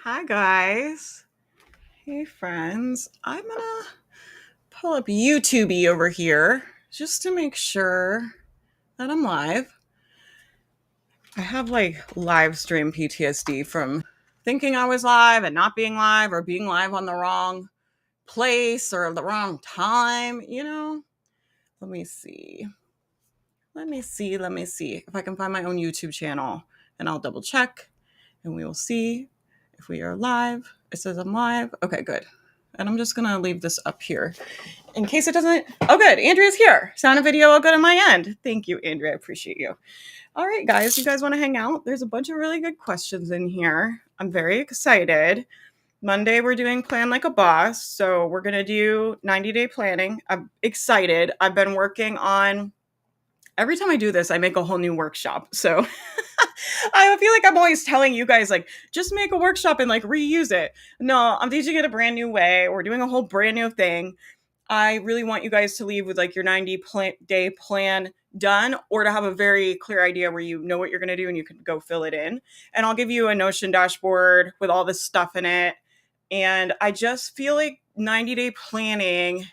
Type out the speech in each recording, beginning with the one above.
Hi, guys. Hey, friends. I'm gonna pull up YouTube over here just to make sure that I'm live. I have like live stream PTSD from thinking I was live and not being live or being live on the wrong place or the wrong time. Let me see. Let me see if I can find my own YouTube channel and I'll double check and we will see if we are live. It says I'm live. Okay, good. And I'm just going to leave this up here in case it doesn't. Oh, good. Andrea's here. Sound and video all good on my end. Thank you, Andrea. I appreciate you. All right, guys. You guys want to hang out? There's a bunch of really good questions in here. I'm very excited. Monday, we're doing Plan Like a Boss. So we're going to do 90-day planning. I'm excited. I've been working on every time I do this, I make a whole new workshop. So I feel like I'm always telling you guys, like, just make a workshop and like reuse it. No, I'm teaching it a brand new way. We're doing a whole brand new thing. I really want you guys to leave with like your 90-day plan done or to have a very clear idea where you know what you're going to do and you can go fill it in. And I'll give you a Notion dashboard with all this stuff in it. And I just feel like 90-day planning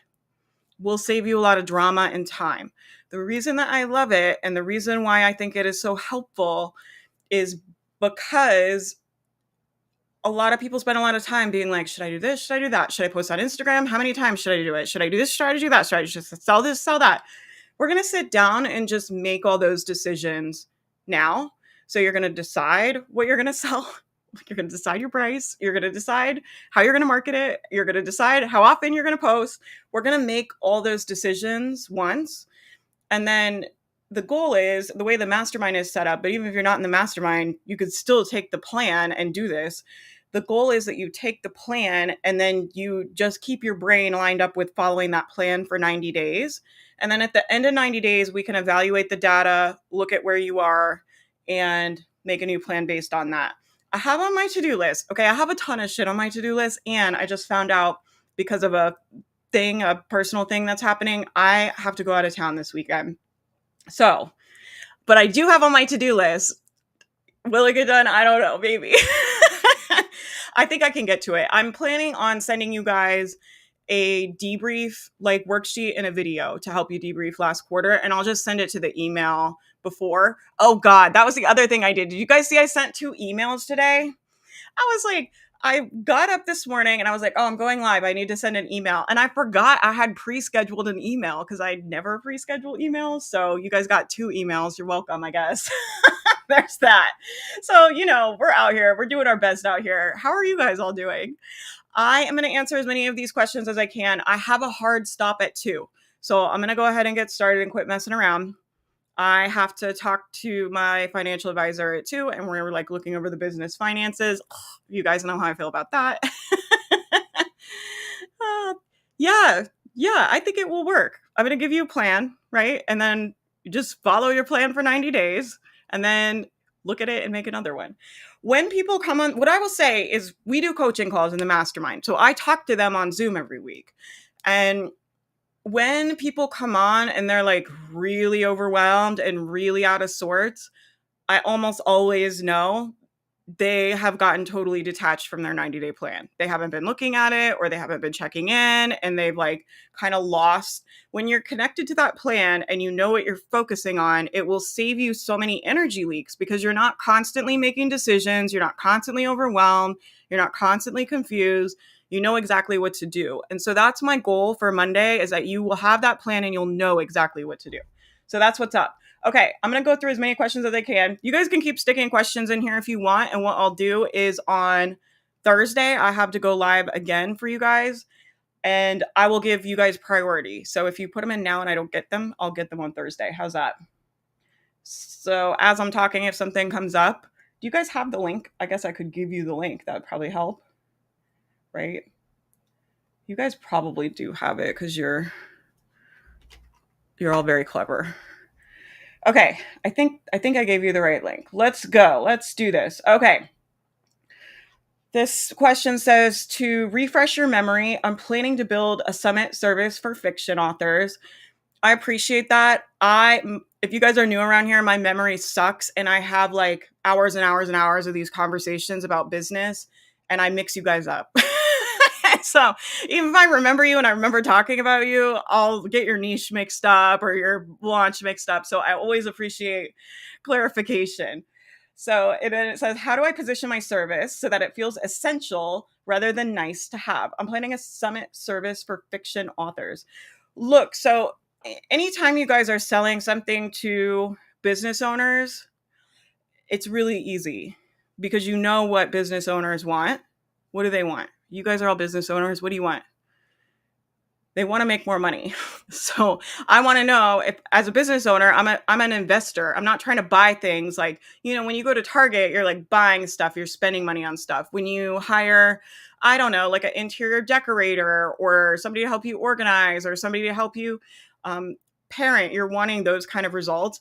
will save you a lot of drama and time. The reason that I love it and the reason why I think it is so helpful is because a lot of people spend a lot of time being like, should I do this? Should I do that? Should I post on Instagram? How many times should I do it? Should I do this? Should I do that? Should I just sell this, sell that? We're going to sit down and just make all those decisions now. So you're going to decide what you're going to sell. You're going to decide your price. You're going to decide how you're going to market it. You're going to decide how often you're going to post. We're going to make all those decisions once. And then the goal is the way the mastermind is set up, but even if you're not in the mastermind, you could still take the plan and do this. The goal is that you take the plan and then you just keep your brain lined up with following that plan for 90 days. And then at the end of 90 days, we can evaluate the data, look at where you are, and make a new plan based on that. I have on my to-do list. Okay, I have a ton of shit on my to-do list, and I just found out because of a personal thing that's happening, I have to go out of town this weekend. So, but I do have on my to-do list. Will it get done? I don't know, maybe. I think I can get to it. I'm planning on sending you guys a debrief like worksheet and a video to help you debrief last quarter, and I'll just send it to the email before. Oh God, that was the other thing I did. Did you guys see I sent 2 emails today? I was like, I got up this morning and I was like, oh, I'm going live. I need to send an email. And I forgot I had pre-scheduled an email because I never pre-schedule emails. So you guys got 2 emails. You're welcome, I guess. There's that. So, we're out here. We're doing our best out here. How are you guys all doing? I am going to answer as many of these questions as I can. I have a hard stop at 2. So I'm going to go ahead and get started and quit messing around. I have to talk to my financial advisor at 2, and we're like looking over the business finances. You guys know how I feel about that. uh, yeah, I think it will work. I'm going to give you a plan, right? And then you just follow your plan for 90 days and then look at it and make another one. When people come on, what I will say is we do coaching calls in the mastermind. So I talk to them on Zoom every week. And when people come on and they're like really overwhelmed and really out of sorts, I almost always know they have gotten totally detached from their 90-day plan. They haven't been looking at it or they haven't been checking in and they've like kind of lost. When you're connected to that plan and you know what you're focusing on, it will save you so many energy leaks because you're not constantly making decisions. You're not constantly overwhelmed. You're not constantly confused. You know exactly what to do. And so that's my goal for Monday is that you will have that plan and you'll know exactly what to do. So that's what's up. Okay, I'm going to go through as many questions as I can. You guys can keep sticking questions in here if you want. And what I'll do is on Thursday, I have to go live again for you guys. And I will give you guys priority. So if you put them in now and I don't get them, I'll get them on Thursday. How's that? So as I'm talking, if something comes up, do you guys have the link? I guess I could give you the link. That would probably help, right? You guys probably do have it because you're all very clever. Okay, I think I gave you the right link. Let's go. Let's do this. Okay. This question says to refresh your memory, I'm planning to build a summit service for fiction authors. I appreciate that. If you guys are new around here, my memory sucks and I have like hours and hours and hours of these conversations about business and I mix you guys up. So even if I remember you and I remember talking about you, I'll get your niche mixed up or your launch mixed up. So I always appreciate clarification. So then it says, how do I position my service so that it feels essential rather than nice to have? I'm planning a summit service for fiction authors. Look, so anytime you guys are selling something to business owners, it's really easy because you know what business owners want. What do they want? You guys are all business owners. What do you want? They want to make more money. So I want to know if, as a business owner, I'm an investor. I'm not trying to buy things like, when you go to Target, you're like buying stuff, you're spending money on stuff. When you hire, I don't know, like an interior decorator or somebody to help you organize or somebody to help you parent, you're wanting those kind of results.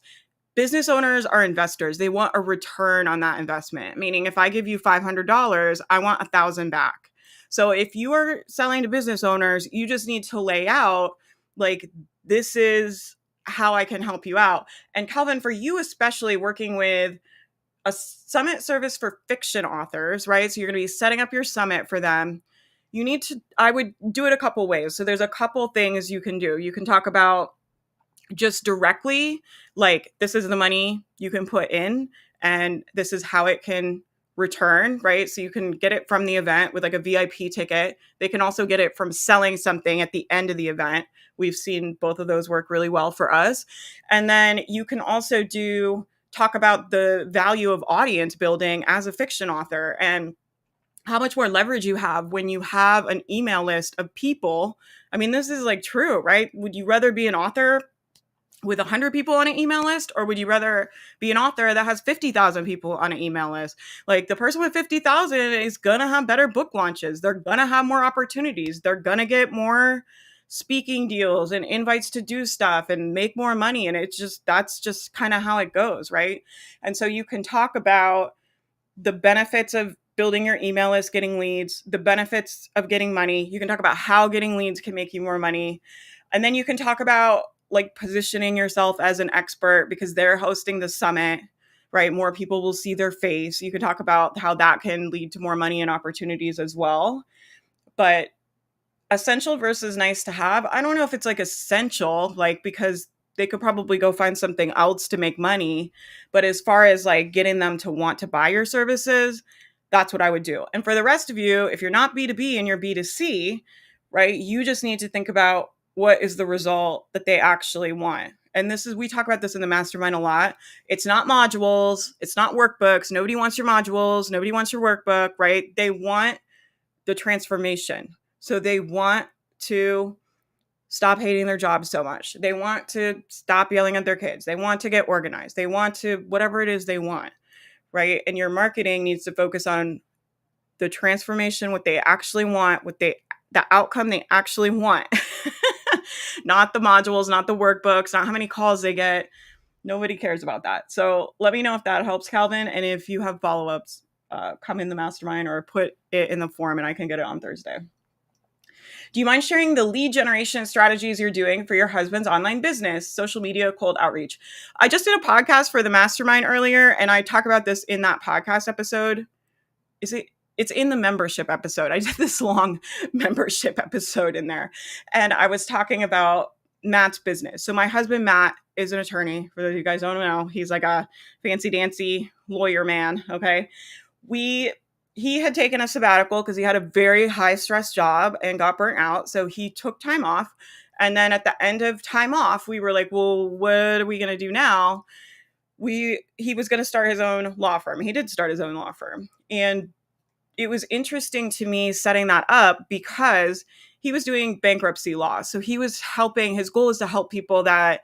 Business owners are investors. They want a return on that investment. Meaning if I give you $500, I want $1,000 back. So if you are selling to business owners, you just need to lay out like, this is how I can help you out. And Calvin, for you, especially working with a summit service for fiction authors, right? So you're going to be setting up your summit for them. I would do it a couple ways. So there's a couple things you can do. You can talk about just directly, like, this is the money you can put in and this is how it can return, right? So you can get it from the event with like a VIP ticket. They can also get it from selling something at the end of the event. We've seen both of those work really well for us. And then you can also talk about the value of audience building as a fiction author and how much more leverage you have when you have an email list of people. I mean, this is like true, right? Would you rather be an author with 100 people on an email list, or would you rather be an author that has 50,000 people on an email list? Like, the person with 50,000 is going to have better book launches. They're going to have more opportunities. They're going to get more speaking deals and invites to do stuff and make more money. And that's just kind of how it goes, right? And so you can talk about the benefits of building your email list, getting leads, the benefits of getting money. You can talk about how getting leads can make you more money. And then you can talk about like positioning yourself as an expert because they're hosting the summit, right? More people will see their face. You can talk about how that can lead to more money and opportunities as well. But essential versus nice to have, I don't know if it's like essential, like, because they could probably go find something else to make money. But as far as like getting them to want to buy your services, that's what I would do. And for the rest of you, if you're not B2B and you're B2C, right, you just need to think about what is the result that they actually want. And we talk about this in the mastermind a lot. It's not modules. It's not workbooks. Nobody wants your modules. Nobody wants your workbook, right? They want the transformation. So they want to stop hating their job so much. They want to stop yelling at their kids. They want to get organized. They want to, whatever it is they want, right? And your marketing needs to focus on the transformation, what they actually want, the outcome they actually want. Not the modules, not the workbooks, not how many calls they get. Nobody cares about that. So let me know if that helps, Calvin. And if you have follow-ups, come in the mastermind or put it in the form and I can get it on Thursday. Do you mind sharing the lead generation strategies you're doing for your husband's online business, social media, cold outreach? I just did a podcast for the mastermind earlier, and I talk about this in that podcast episode. It's in the membership episode. I did this long membership episode in there. And I was talking about Matt's business. So my husband, Matt, is an attorney. For those of you guys don't know, he's like a fancy dancy lawyer man. Okay. He had taken a sabbatical because he had a very high stress job and got burnt out. So he took time off. And then at the end of time off, we were like, well, what are we going to do now? He was going to start his own law firm. He did start his own law firm. And it was interesting to me setting that up because he was doing bankruptcy law. So his goal is to help people that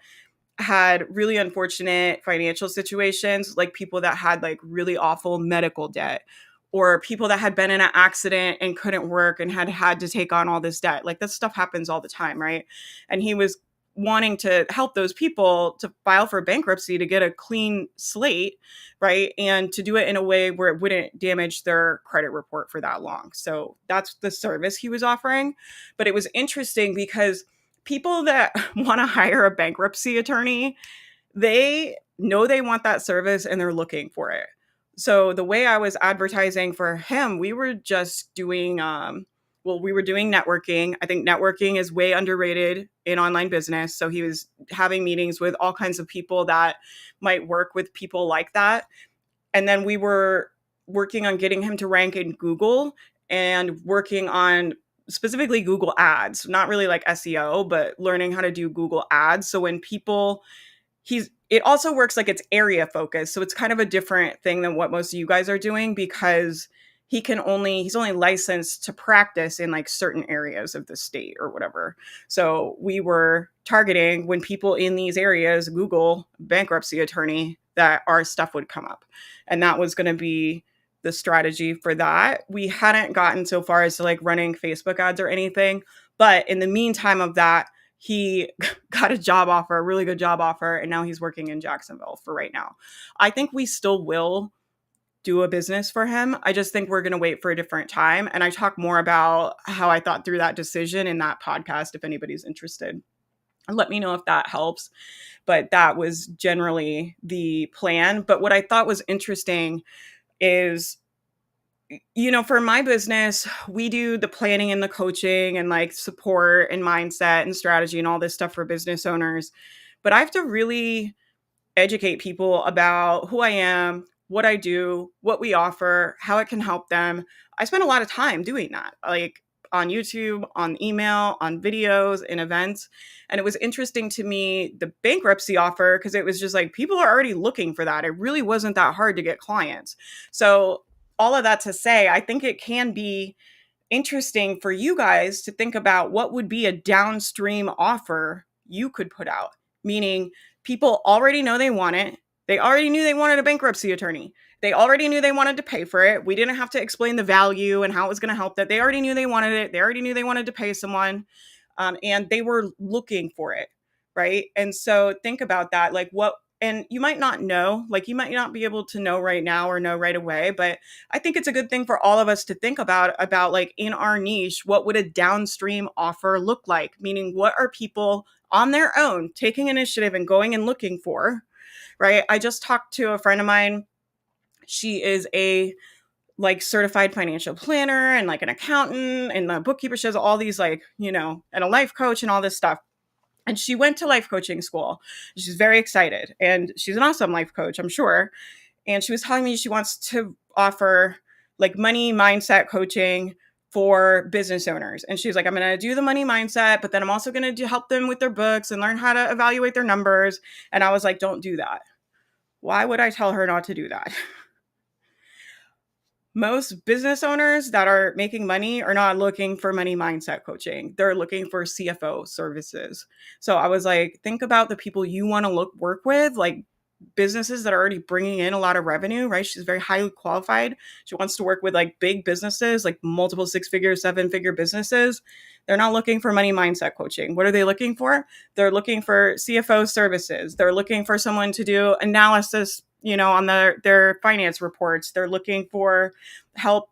had really unfortunate financial situations, like people that had like really awful medical debt, or people that had been in an accident and couldn't work and had to take on all this debt. Like, that stuff happens all the time, right? And he was wanting to help those people to file for bankruptcy to get a clean slate, right? And to do it in a way where it wouldn't damage their credit report for that long. So that's the service he was offering. But it was interesting because people that want to hire a bankruptcy attorney, they know they want that service and they're looking for it. So the way I was advertising for him, we were just doing we were doing networking. I think networking is way underrated in online business. So he was having meetings with all kinds of people that might work with people like that. And then we were working on getting him to rank in Google and working on specifically Google Ads, not really like SEO, but learning how to do Google Ads. So when people it also works like it's area focused. So it's kind of a different thing than what most of you guys are doing, because he's only licensed to practice in like certain areas of the state or whatever. So we were targeting when people in these areas Google bankruptcy attorney, that our stuff would come up. And that was going to be the strategy for that. We hadn't gotten so far as to like running Facebook ads or anything. But in the meantime of that, he got a job offer, a really good job offer, and now he's working in Jacksonville for right now. I think we still will do a business for him. I just think we're going to wait for a different time. And I talk more about how I thought through that decision in that podcast if anybody's interested. Let me know if that helps. But that was generally the plan. But what I thought was interesting is, for my business, we do the planning and the coaching and like support and mindset and strategy and all this stuff for business owners. But I have to really educate people about who I am, what I do, what we offer, how it can help them. I spend a lot of time doing that, like on YouTube, on email, on videos, in events. And it was interesting to me, the bankruptcy offer, because it was just like people are already looking for that. It really wasn't that hard to get clients. So all of that to say, I think it can be interesting for you guys to think about what would be a downstream offer you could put out, meaning people already know they want it. They already knew they wanted a bankruptcy attorney. They already knew they wanted to pay for it. We didn't have to explain the value and how it was going to help that. They already knew they wanted it. They already knew they wanted to pay someone, and they were looking for it, right? And so think about that, like and you might not know, like you might not be able to know right now or know right away, but I think it's a good thing for all of us to think about like in our niche, what would a downstream offer look like? Meaning, what are people on their own taking initiative and going and looking for, right? I just talked to a friend of mine. She is a like certified financial planner and like an accountant and a bookkeeper. She has all these like, and a life coach and all this stuff. And she went to life coaching school. She's very excited. And she's an awesome life coach, I'm sure. And she was telling me she wants to offer like money mindset coaching for business owners. And she's like, I'm going to do the money mindset, but then I'm also going to help them with their books and learn how to evaluate their numbers. And I was like, don't do that. Why would I tell her not to do that? Most business owners that are making money are not looking for money mindset coaching. They're looking for CFO services. So I was like, think about the people you want to work with, like businesses that are already bringing in a lot of revenue, right? She's very highly qualified. She wants to work with like big businesses, like multiple 6-figure, 7-figure businesses. They're not looking for money mindset coaching. What are they looking for? They're looking for CFO services. They're looking for someone to do analysis, on their finance reports. They're looking for help,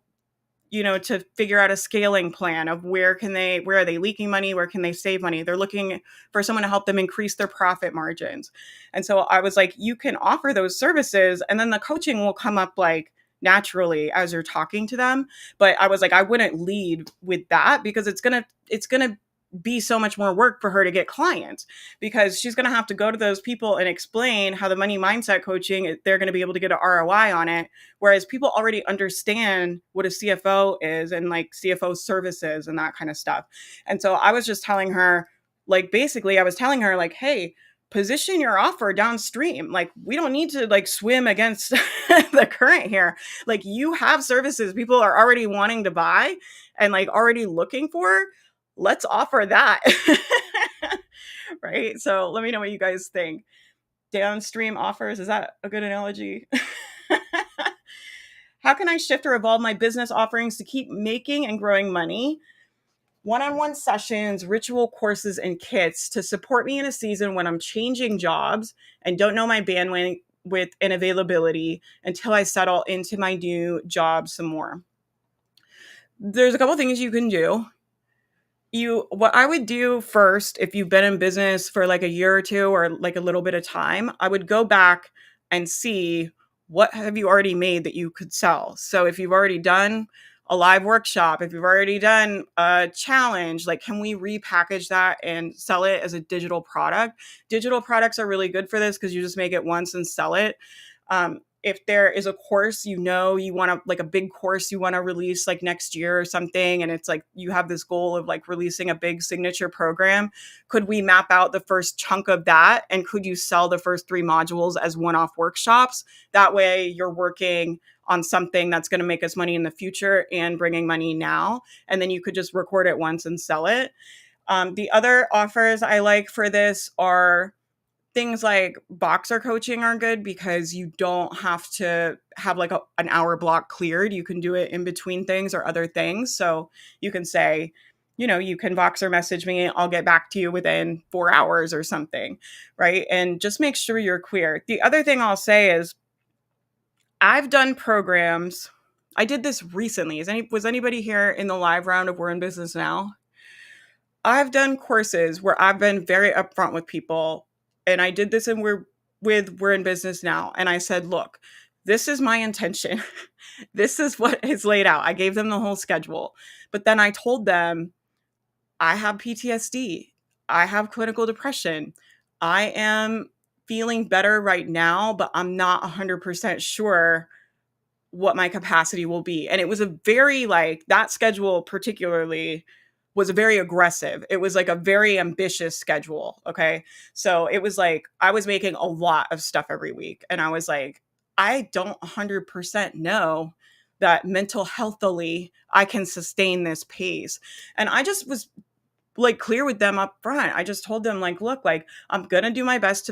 to figure out a scaling plan of where are they leaking money? Where can they save money? They're looking for someone to help them increase their profit margins. And so I was like, you can offer those services and then the coaching will come up like naturally as you're talking to them. But I was like, I wouldn't lead with that because it's going to be so much more work for her to get clients, because she's going to have to go to those people and explain how the money mindset coaching, they're going to be able to get an ROI on it. Whereas people already understand what a CFO is and like CFO services and that kind of stuff. And so I was just telling her, like, basically I was telling her like, hey, position your offer downstream. Like, we don't need to like swim against the current here. Like, you have services people are already wanting to buy and like already looking for. Let's offer that. Right? So let me know what you guys think. Downstream offers, is that a good analogy? How can I shift or evolve my business offerings to keep making and growing money? One-on-one sessions, ritual courses, and kits to support me in a season when I'm changing jobs and don't know my bandwidth and availability until I settle into my new job some more. There's a couple things you can do. What I would do first, if you've been in business for like a year or two or like a little bit of time, I would go back and see what have you already made that you could sell? So if you've already done a live workshop, if you've already done a challenge, like, can we repackage that and sell it as a digital product? Digital products are really good for this because you just make it once and sell it. If there is a course, you want to, like, a big course you want to release like next year or something, and it's like you have this goal of like releasing a big signature program, could we map out the first chunk of that, and could you sell the first 3 modules as one-off workshops? That way you're working on something that's going to make us money in the future and bringing money now, and then you could just record it once and sell it. The other offers I like for this are things like boxer coaching are good because you don't have to have like an hour block cleared. You can do it in between things or other things. So you can say, you can boxer message me, I'll get back to you within 4 hours or something, right? And just make sure you're clear. The other thing I'll say is I've done programs. I did this recently. Was anybody here in the live round of We're in Business Now? I've done courses where I've been very upfront with people, and I did this and We're in Business Now. And I said, look, this is my intention. This is what is laid out. I gave them the whole schedule. But then I told them, I have PTSD. I have clinical depression. I am feeling better right now, but I'm not 100% sure what my capacity will be. And it was a very, like, that schedule particularly was very aggressive. It was like a very ambitious schedule. Okay. So it was like I was making a lot of stuff every week. And I was like, I don't 100% know that mental healthily I can sustain this pace. And I just was like clear with them up front. I just told them, like, look, like, I'm going to do my best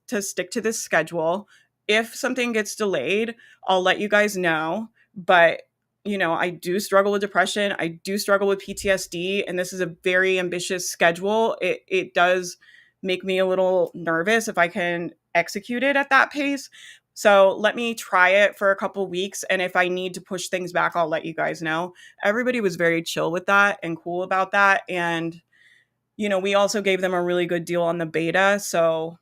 to stick to this schedule. If something gets delayed, I'll let you guys know. But, I do struggle with depression. I do struggle with PTSD. And this is a very ambitious schedule. It does make me a little nervous if I can execute it at that pace. So let me try it for a couple weeks. And if I need to push things back, I'll let you guys know. Everybody was very chill with that and cool about that. And we also gave them a really good deal on the beta. So,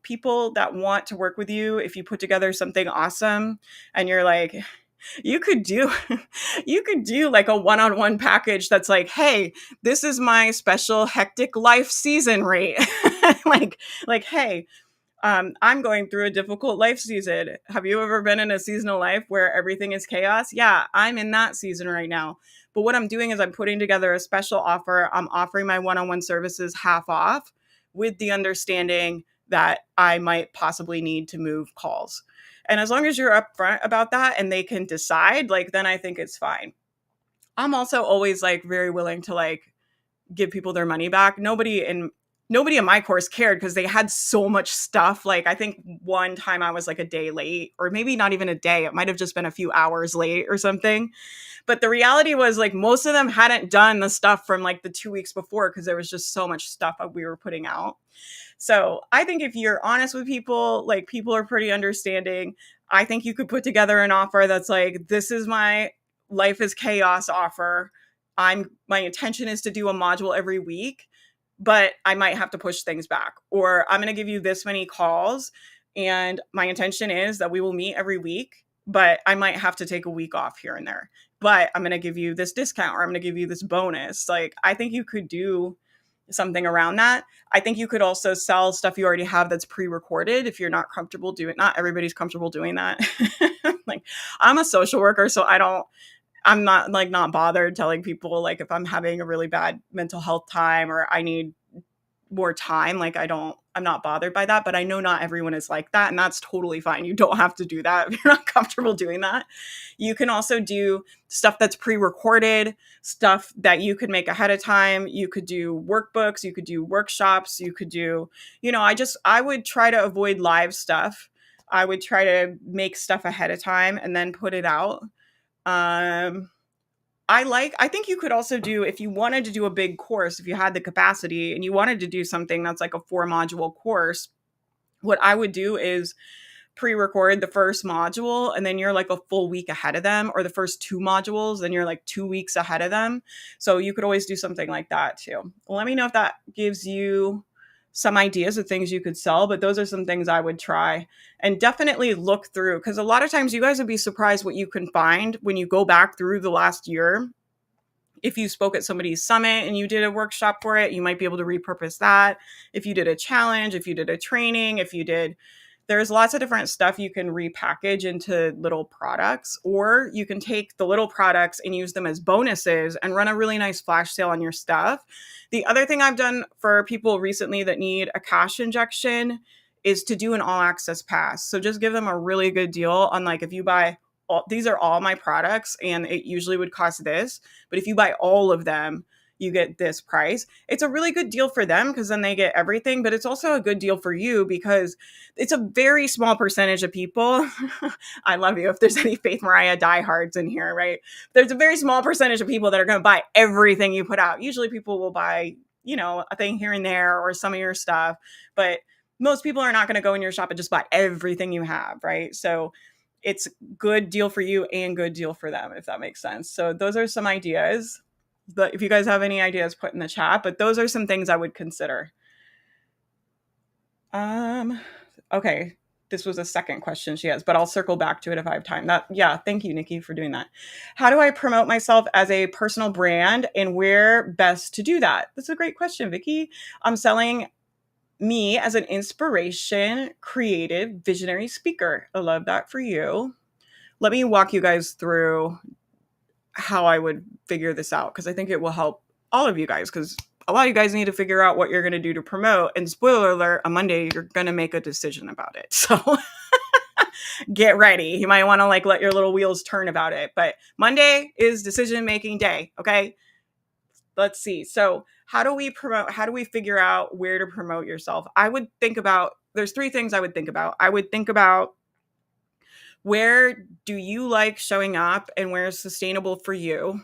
people that want to work with you, if you put together something awesome and you're like, you could do like a one-on-one package that's like, hey, this is my special hectic life season rate. Hey, I'm going through a difficult life season. Have you ever been in a seasonal life where everything is chaos? Yeah, I'm in that season right now. But what I'm doing is I'm putting together a special offer. I'm offering my one-on-one services half off with the understanding that I might possibly need to move calls. And as long as you're upfront about that and they can decide, like, then I think it's fine. I'm also always like very willing to like give people their money back. Nobody in my course cared because they had so much stuff. Like, I think one time I was like a day late, or maybe not even a day. It might have just been a few hours late or something. But the reality was, like, most of them hadn't done the stuff from like the 2 weeks before because there was just so much stuff that we were putting out. So I think if you're honest with people, like, people are pretty understanding. I think you could put together an offer that's like, this is my life is chaos offer. My intention is to do a module every week, but I might have to push things back, or I'm going to give you this many calls. And my intention is that we will meet every week, but I might have to take a week off here and there, but I'm going to give you this discount, or I'm going to give you this bonus. Like, I think you could do something around that. I think you could also sell stuff you already have that's pre-recorded if you're not comfortable doing. Not everybody's comfortable doing that. Like, I'm a social worker, so I'm not not bothered telling people, like, if I'm having a really bad mental health time or I need more time, like, I'm not bothered by that. But I know not everyone is like that, and that's totally fine. You don't have to do that if you're not comfortable doing that. You can also do stuff that's pre-recorded, stuff that you could make ahead of time. You could do workbooks, you could do workshops, you could do, I would try to avoid live stuff. I would try to make stuff ahead of time and then put it out. I think you could also do, if you wanted to do a big course, if you had the capacity and you wanted to do something that's like a 4-module course, what I would do is pre-record the first module, and then you're like a full week ahead of them, or the first 2 modules, then you're like 2 weeks ahead of them. So you could always do something like that too. Let me know if that gives you some ideas of things you could sell, but those are some things I would try and definitely look through, because a lot of times you guys would be surprised what you can find when you go back through the last year. If you spoke at somebody's summit and you did a workshop for it, you might be able to repurpose that. If you did a challenge, if you did a training, if you did, there's lots of different stuff you can repackage into little products, or you can take the little products and use them as bonuses and run a really nice flash sale on your stuff. The other thing I've done for people recently that need a cash injection is to do an all access pass. So just give them a really good deal on, like, if you buy these are all my products and it usually would cost this, but if you buy all of them, you get this price. It's a really good deal for them because then they get everything, but it's also a good deal for you because it's a very small percentage of people. I love you if there's any Faith Mariah diehards in here, right? There's a very small percentage of people that are going to buy everything you put out. Usually people will buy, a thing here and there or some of your stuff, but most people are not going to go in your shop and just buy everything you have, right? So it's good deal for you and good deal for them, if that makes sense. So those are some ideas. But if you guys have any ideas, put in the chat. But those are some things I would consider. Okay. This was a second question she has, but I'll circle back to it if I have time. Thank you, Nikki, for doing that. How do I promote myself as a personal brand and where best to do that? That's a great question, Vicky. I'm selling me as an inspiration, creative, visionary speaker. I love that for you. Let me walk you guys through how I would figure this out, because I think it will help all of you guys, because a lot of you guys need to figure out what you're going to do to promote. And spoiler alert, on Monday, you're going to make a decision about it. So get ready. You might want to let your little wheels turn about it. But Monday is decision-making day. Okay. Let's see. So how do we promote? How do we figure out where to promote yourself? I would think about, there's three things I would think about. I would think about, where do you like showing up and where is sustainable for you?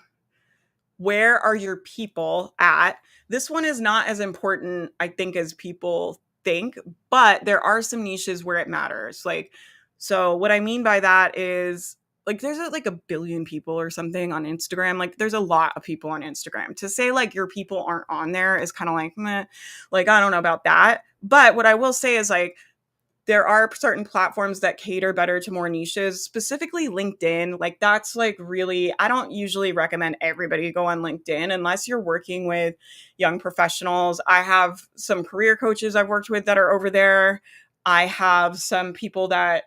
Where are your people at? This one is not as important, I think, as people think, but there are some niches where it matters. So what I mean by that is, there's a billion people or something on Instagram. There's a lot of people on Instagram. To say your people aren't on there is kind of meh. I don't know about that. But what I will say is there are certain platforms that cater better to more niches, specifically LinkedIn. That's really, I don't usually recommend everybody go on LinkedIn unless you're working with young professionals. I have some career coaches I've worked with that are over there. I have some people that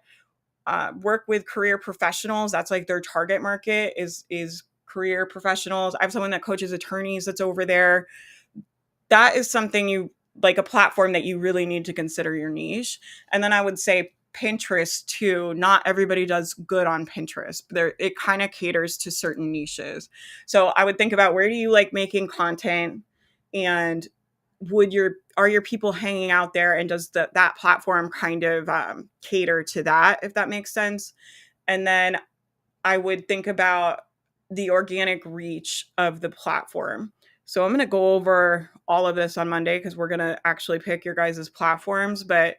work with career professionals. That's their target market is career professionals. I have someone that coaches attorneys that's over there. That is something a platform that you really need to consider your niche. And then I would say Pinterest too. Not everybody does good on Pinterest. It kind of caters to certain niches. So I would think about, where do you like making content, and are your people hanging out there, and does that platform kind of cater to that, if that makes sense? And then I would think about the organic reach of the platform. So I'm going to go over all of this on Monday, because we're going to actually pick your guys' platforms. But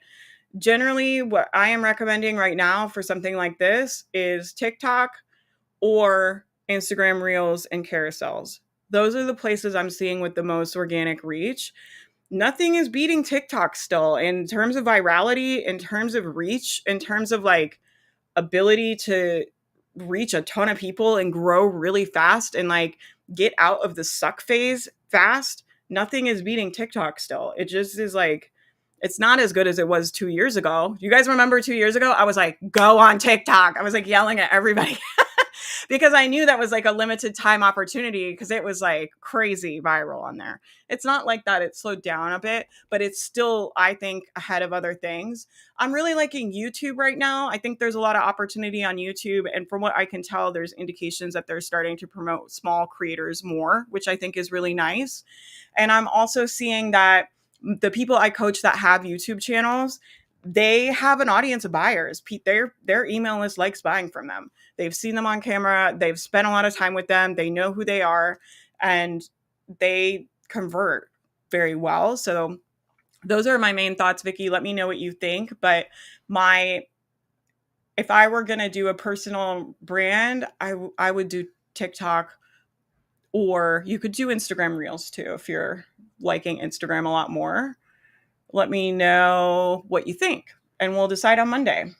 generally, what I am recommending right now for something like this is TikTok or Instagram Reels and carousels. Those are the places I'm seeing with the most organic reach. Nothing is beating TikTok still in terms of virality, in terms of reach, in terms of ability to reach a ton of people and grow really fast and get out of the suck phase fast. Nothing is beating TikTok still. It just is it's not as good as it was 2 years ago. You guys remember 2 years ago? I was go on TikTok. I was yelling at everybody because I knew that was a limited time opportunity, because it was crazy viral on there. It's not like that. It slowed down a bit, but it's still, I think, ahead of other things. I'm really liking YouTube right now. I think there's a lot of opportunity on YouTube. And from what I can tell, there's indications that they're starting to promote small creators more, which I think is really nice. And I'm also seeing that the people I coach that have YouTube channels, they have an audience of buyers. Their email list likes buying from them. They've seen them on camera. They've spent a lot of time with them. They know who they are, and they convert very well. So those are my main thoughts, Vicky. Let me know what you think. But if I were going to do a personal brand, I would do TikTok, or you could do Instagram Reels too, if you're liking Instagram a lot more. let me know what you think, and we'll decide on Monday.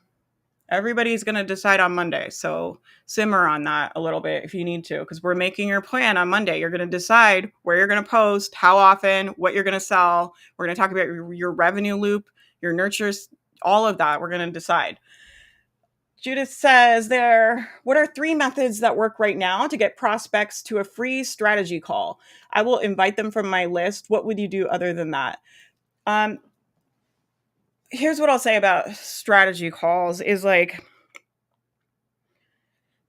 Everybody's going to decide on Monday. So simmer on that a little bit if you need to, because we're making your plan on Monday. You're going to decide where you're going to post, how often, what you're going to sell. We're going to talk about your revenue loop, your nurtures, all of that. We're going to decide. Judith says what are 3 methods that work right now to get prospects to a free strategy call? I will invite them from my list. What would you do other than that? Here's what I'll say about strategy calls is like,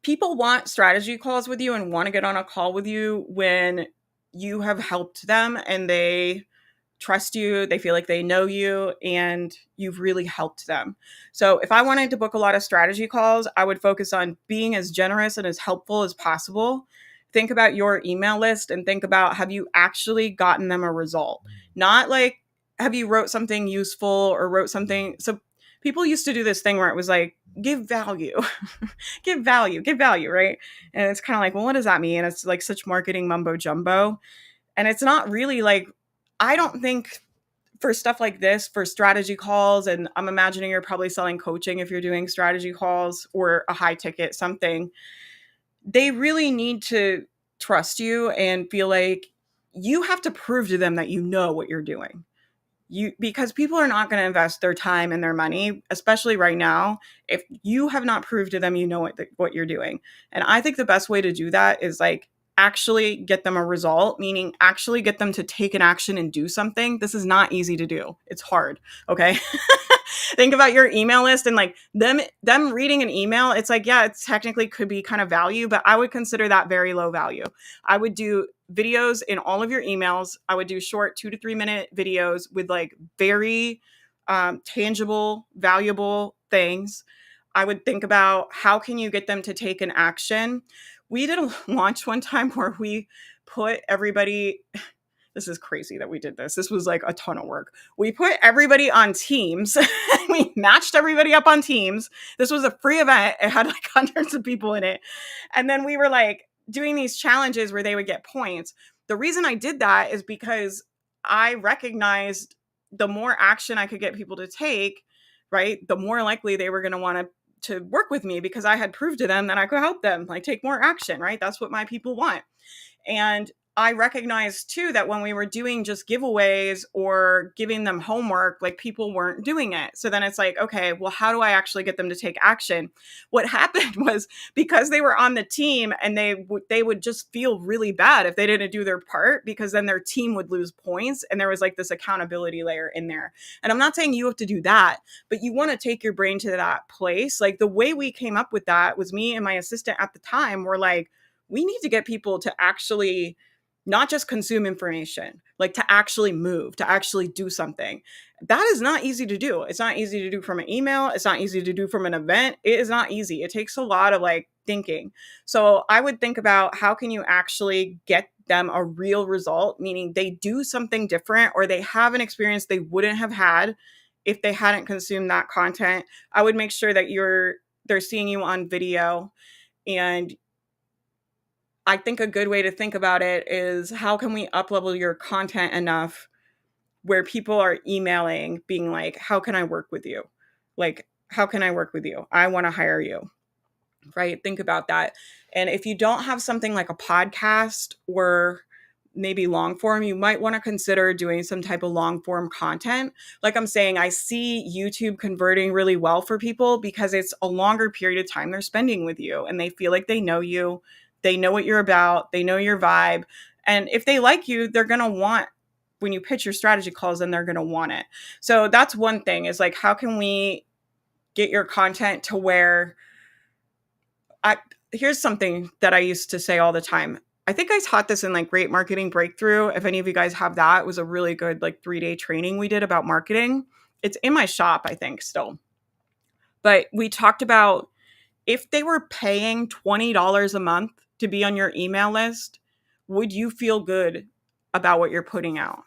people want strategy calls with you and want to get on a call with you when you have helped them and they trust you, they feel like they know you, and you've really helped them. So if I wanted to book a lot of strategy calls, I would focus on being as generous and as helpful as possible. Think about your email list and think about, have you actually gotten them a result? Not like, have you wrote something useful or wrote something. So people used to do this thing where it was like, give value, give value, right? And it's kind of like, well, what does that mean? And it's like such marketing mumbo jumbo. And it's not really like, I don't think for stuff like this, for strategy calls, and I'm imagining you're probably selling coaching if you're doing strategy calls or a high ticket something, they really need to trust you and feel like you have to prove to them that you know what you're doing. Because people are not going to invest their time and their money, especially right now, if you have not proved to them you know what you're doing. And I think the best way to do that is like actually get them a result, meaning actually get them to take an action and do something. This is not easy to do. It's hard. Okay. Think about your email list and like them reading an email. It's like, yeah, it technically could be kind of value, but I would consider that very low value. I would do videos in all of your emails. I would do short 2 to 3 minute videos with like very tangible, valuable things. I would think about how can you get them to take an action. We did a launch one time where we put everybody, this is crazy that we did this. This was like a ton of work. We put everybody on Teams. We matched everybody up on Teams. This was a free event. It had like hundreds of people in it. And then we were like doing these challenges where they would get points. The reason I did that is because I recognized the more action I could get people to take, right, the more likely they were going to want to work with me, because I had proved to them that I could help them like take more action, right? That's what my people want. And I recognized too that when we were doing just giveaways or giving them homework, like people weren't doing it. So then it's like, okay, well, how do I actually get them to take action? What happened was, because they were on the team and they would just feel really bad if they didn't do their part, because then their team would lose points. And there was like this accountability layer in there. And I'm not saying you have to do that, but you want to take your brain to that place. Like the way we came up with that was, me and my assistant at the time were like, we need to get people to actually not just consume information, like to actually move, to actually do something. That is not easy to do. It's not easy to do from an email. It's not easy to do from an event. It is not easy. It takes a lot of like thinking. So I would think about, how can you actually get them a real result, meaning they do something different or they have an experience they wouldn't have had if they hadn't consumed that content. I would make sure that they're seeing you on video. And I think a good way to think about it is, how can we up-level your content enough where people are emailing being like, how can I work with you? Like, how can I work with you? I want to hire you, right? Think about that. And if you don't have something like a podcast or maybe long form, you might want to consider doing some type of long form content. Like I'm saying, I see YouTube converting really well for people because it's a longer period of time they're spending with you and they feel like they know you. They know what you're about. They know your vibe. And if they like you, they're going to want, when you pitch your strategy calls, then they're going to want it. So that's one thing, is like, how can we get your content to where here's something that I used to say all the time. I think I taught this in like Great Marketing Breakthrough. If any of you guys have that, it was a really good like 3-day training we did about marketing. It's in my shop, I think, still. But we talked about, if they were paying $20 a month to be on your email list, would you feel good about what you're putting out?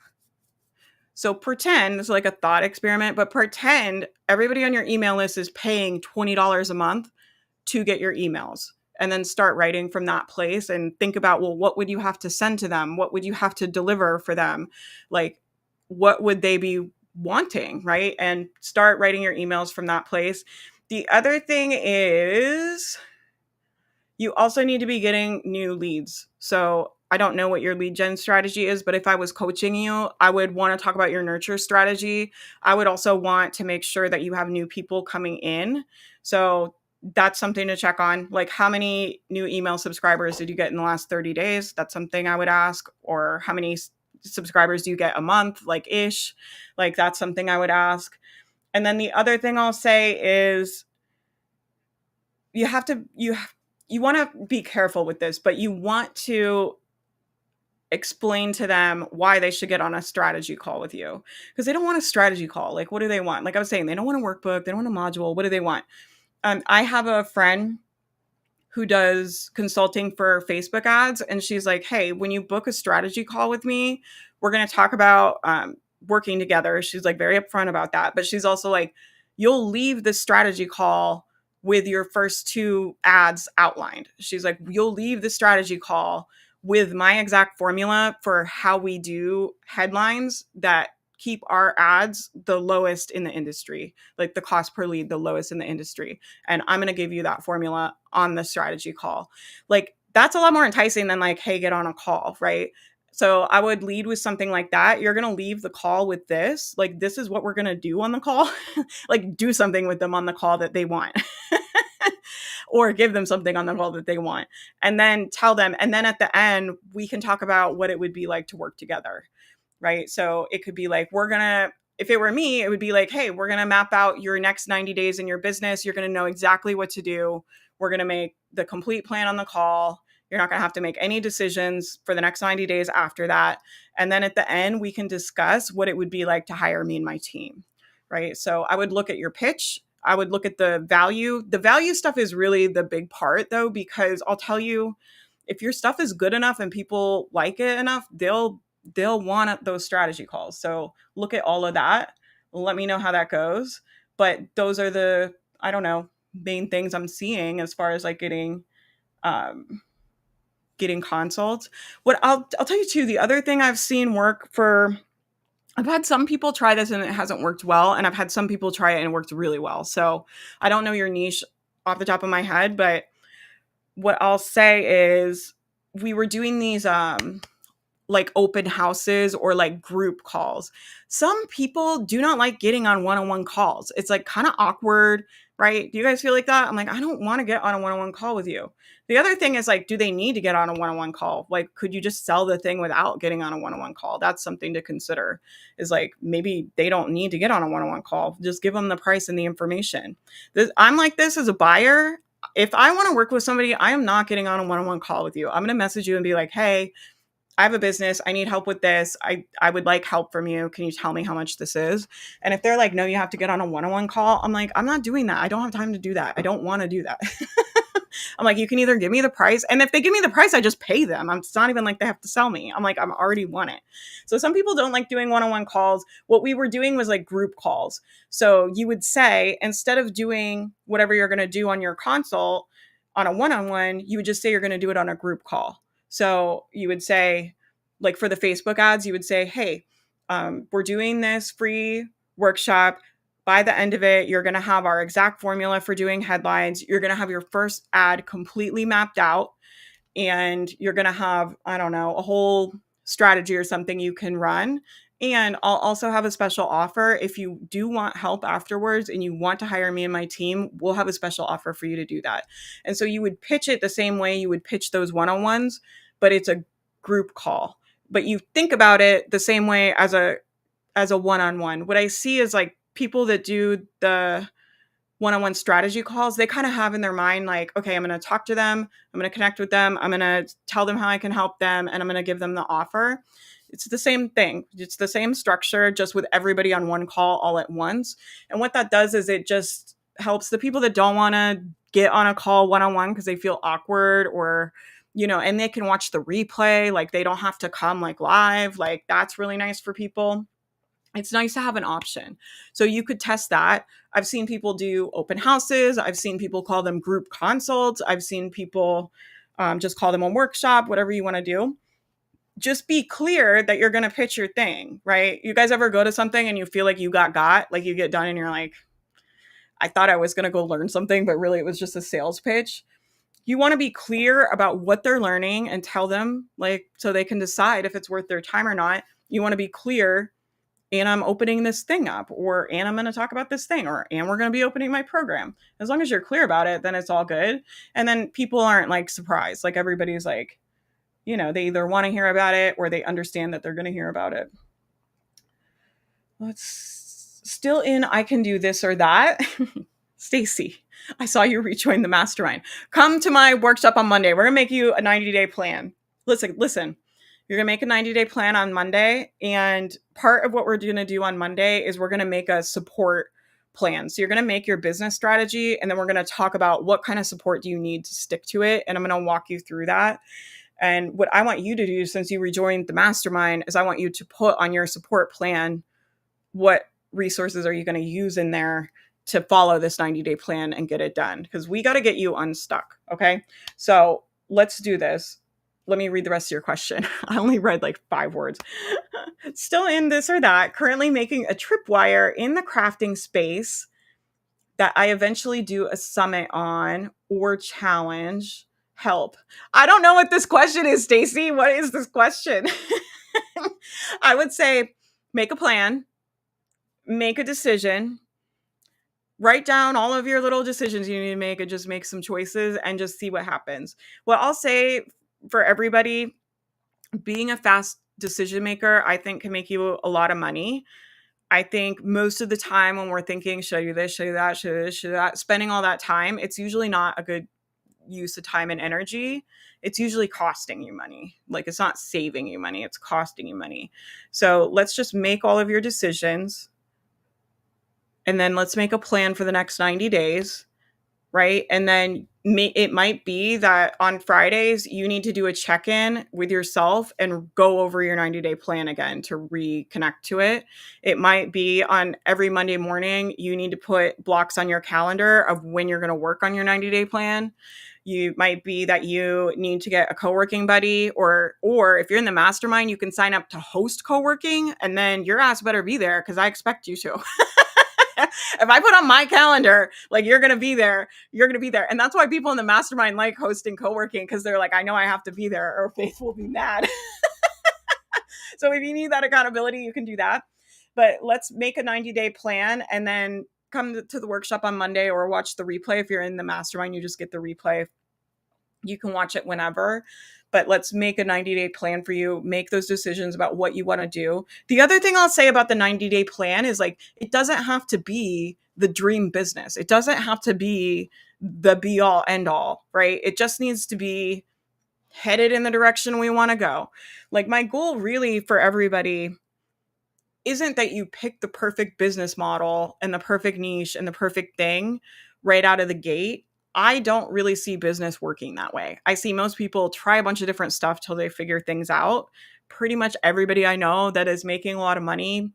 So pretend, it's like a thought experiment, but pretend everybody on your email list is paying $20 a month to get your emails, and then start writing from that place and think about, well, what would you have to send to them? What would you have to deliver for them? Like, what would they be wanting, right? And start writing your emails from that place. The other thing is you also need to be getting new leads. So I don't know what your lead gen strategy is, but if I was coaching you, I would want to talk about your nurture strategy. I would also want to make sure that you have new people coming in. So that's something to check on. Like, how many new email subscribers did you get in the last 30 days? That's something I would ask. Or how many subscribers do you get a month, like ish? Like, that's something I would ask. And then the other thing I'll say is you want to be careful with this, but you want to explain to them why they should get on a strategy call with you, because they don't want a strategy call. Like, what do they want? Like I was saying, they don't want a workbook, they don't want a module. What do they want? I have a friend who does consulting for Facebook ads, and she's like, hey, when you book a strategy call with me, we're going to talk about working together. She's like very upfront about that, but she's also like, you'll leave the strategy call with your first two ads outlined. She's like, you'll leave the strategy call with my exact formula for how we do headlines that keep our ads the lowest in the industry, like the cost per lead, the lowest in the industry. And I'm going to give you that formula on the strategy call. Like, that's a lot more enticing than like, hey, get on a call, right? So I would lead with something like that. You're going to leave the call with this. Like, this is what we're going to do on the call. Like, do something with them on the call that they want. Or give them something on the call that they want. And then tell them. And then at the end, we can talk about what it would be like to work together, right? So it could be like, if it were me, it would be like, hey, we're going to map out your next 90 days in your business. You're going to know exactly what to do. We're going to make the complete plan on the call. You're not going to have to make any decisions for the next 90 days after that. And then at the end, we can discuss what it would be like to hire me and my team, right? So I would look at your pitch. I would look at the value. The value stuff is really the big part, though, because I'll tell you, if your stuff is good enough and people like it enough, they'll want those strategy calls. So look at all of that. Let me know how that goes. But those are the, I don't know, main things I'm seeing as far as like getting consults. What I'll tell you too, the other thing I've seen work for, I've had some people try this and it hasn't worked well, and I've had some people try it and it worked really well. So I don't know your niche off the top of my head, but what I'll say is we were doing these like open houses or like group calls. Some people do not like getting on one-on-one calls. It's like kind of awkward, right? Do you guys feel like that? I'm like, I don't want to get on a one-on-one call with you. The other thing is like, do they need to get on a one-on-one call? Like, could you just sell the thing without getting on a one-on-one call? That's something to consider, is like, maybe they don't need to get on a one-on-one call. Just give them the price and the information. I'm like this as a buyer. If I want to work with somebody, I am not getting on a one-on-one call with you. I'm going to message you and be like, hey, I have a business. I need help with this. I would like help from you. Can you tell me how much this is? And if they're like, no, you have to get on a one-on-one call, I'm like, I'm not doing that. I don't have time to do that. I don't want to do that. I'm like, you can either give me the price. And if they give me the price, I just pay them. It's not even like they have to sell me. I'm like, I'm already want it. So some people don't like doing one-on-one calls. What we were doing was like group calls. So you would say, instead of doing whatever you're going to do on your consult on a one-on-one, you would just say you're going to do it on a group call. So you would say, like for the Facebook ads, you would say, hey, we're doing this free workshop. By the end of it, you're going to have our exact formula for doing headlines. You're going to have your first ad completely mapped out. And you're going to have, I don't know, a whole strategy or something you can run. And I'll also have a special offer. If you do want help afterwards and you want to hire me and my team, we'll have a special offer for you to do that. And so you would pitch it the same way you would pitch those one-on-ones, but it's a group call. But you think about it the same way as a one-on-one. What I see is like people that do the one-on-one strategy calls, they kind of have in their mind like, okay, I'm going to talk to them, I'm going to connect with them, I'm going to tell them how I can help them, and I'm going to give them the offer. It's the same thing. It's the same structure, just with everybody on one call all at once. And what that does is it just helps the people that don't want to get on a call one-on-one because they feel awkward, or and they can watch the replay. Like, they don't have to come like live. Like, that's really nice for people. It's nice to have an option. So you could test that. I've seen people do open houses. I've seen people call them group consults. I've seen people just call them a workshop, whatever you want to do. just be clear that you're going to pitch your thing, right? You guys ever go to something and you feel like you got, like you get done and you're like, I thought I was going to go learn something, but really it was just a sales pitch. You want to be clear about what they're learning and tell them, like, so they can decide if it's worth their time or not. You want to be clear, and I'm opening this thing up, or and I'm going to talk about this thing, or and we're going to be opening my program. As long as you're clear about it, then it's all good. And then people aren't like surprised. Like everybody's like, they either want to hear about it or they understand that they're going to hear about it. Let's still in I can do this or that. Stacy, I saw you rejoin the mastermind. Come to my workshop on Monday. We're going to make you a 90-day plan. Listen. You're going to make a 90-day plan on Monday. And part of what we're going to do on Monday is we're going to make a support plan. So you're going to make your business strategy, and then we're going to talk about what kind of support do you need to stick to it. And I'm going to walk you through that. And what I want you to do, since you rejoined the mastermind, is I want you to put on your support plan what resources are you going to use in there to follow this 90-day plan and get it done, because we got to get you unstuck. Okay. So let's do this. Let me read the rest of your question. I only read like 5 words. Still in this or that, currently making a tripwire in the crafting space that I eventually do a summit on or challenge. Help. I don't know what this question is, Stacy. What is this question? I would say make a plan, make a decision, write down all of your little decisions you need to make, and just make some choices and just see what happens. What I'll say for everybody, being a fast decision maker, I think can make you a lot of money. I think most of the time when we're thinking, should I do this, should I do that, should I do this, should I do that, spending all that time, it's usually not a good use of time and energy. It's usually costing you money. Like, it's not saving you money, it's costing you money. So let's just make all of your decisions, and then let's make a plan for the next 90 days, right? And then it might be that on Fridays, you need to do a check-in with yourself and go over your 90-day plan again to reconnect to it. It might be on every Monday morning, you need to put blocks on your calendar of when you're going to work on your 90-day plan. You might be that you need to get a co-working buddy, or if you're in the mastermind, you can sign up to host co-working, and then your ass better be there because I expect you to. If I put on my calendar, like, you're going to be there, you're going to be there. And that's why people in the mastermind like hosting co-working, because they're like, I know I have to be there or Faith will be mad. So if you need that accountability, you can do that. But let's make a 90-day plan and then come to the workshop on Monday, or watch the replay. If you're in the mastermind, you just get the replay. You can watch it whenever. But let's make a 90-day plan for you. Make those decisions about what you want to do. The other thing I'll say about the 90-day plan is, like, it doesn't have to be the dream business. It doesn't have to be the be all end all, right? It just needs to be headed in the direction we want to go. Like, my goal really for everybody isn't that you pick the perfect business model and the perfect niche and the perfect thing right out of the gate. I don't really see business working that way. I see most people try a bunch of different stuff till they figure things out. Pretty much everybody I know that is making a lot of money,